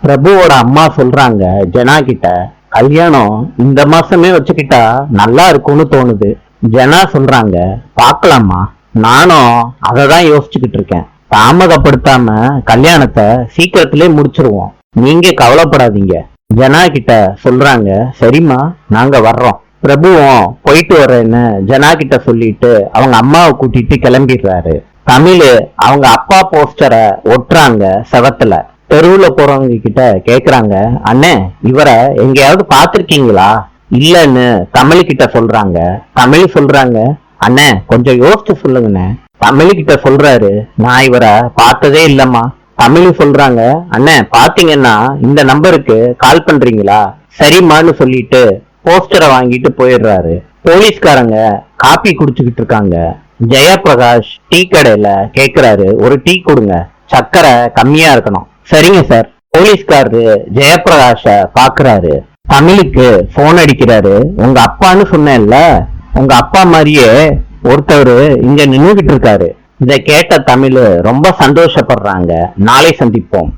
பிரபுவோட அம்மா சொல்றாங்க ஜனா கிட்ட, கல்யாணம் இந்த மாசமே வச்சுக்கிட்டா நல்லா இருக்கும்னு தோணுது. ஜனா சொல்றாங்க, பாக்கலாமா, நானும் அததான் யோசிச்சுக்கிட்டு இருக்கேன். தாமதப்படுத்தாம கல்யாணத்தை சீக்கிரத்திலே முடிச்சிருவோம், நீங்க கவலைப்படாதீங்க. ஜனா கிட்ட சொல்றாங்க, சரிம்மா நாங்க வர்றோம். பிரபுவும் போயிட்டு வர்றேன்னு ஜனா கிட்ட சொல்லிட்டு அவங்க அம்மாவை கூட்டிட்டு கிளம்பிடுறாரு. தமிழ் அவங்க அப்பா போஸ்டரை ஒட்டுறாங்க செவத்துல. தெருவுல போறவங்க கிட்ட கேக்குறாங்க, அண்ணே இவரை எங்கேயாவது பாத்திருக்கீங்களா? இல்லன்னு தமிழ் கிட்ட சொல்றாங்க. தமிழ் சொல்றாங்க, அண்ணே கொஞ்சம் யோசிச்சு சொல்லுங்கண்ணே. தமிழ் கிட்ட சொல்றாரு, நான் இவரை பார்த்ததே இல்லம்மா. தமிழ் சொல்றாங்க, அண்ணே பாத்தீங்கன்னா இந்த நம்பருக்கு கால் பண்றீங்களா? சரிம்மான்னு சொல்லிட்டு போஸ்டரை வாங்கிட்டு போயிடுறாரு. போலீஸ்காரங்க காப்பி குடிச்சுக்கிட்டு இருக்காங்க. ஜெயபிரகாஷ் டீ கடையில கேக்குறாரு, ஒரு டீ கொடுங்க, சக்கரை கம்மியா இருக்கணும். சரிங்க சார். போலீஸ்காரரு ஜெயபிரகாஷ பாக்குறாரு. தமிழுக்கு போன் அடிக்கிறாரு. உங்க அப்பான்னு சொன்னேன்ல, உங்க அப்பா மாதிரியே ஒருத்தர் இங்க நின்றுகிட்டு இருக்காரு. இத கேட்ட தமிழ் ரொம்ப சந்தோஷப்படுறாங்க. நாளை சந்திப்போம்.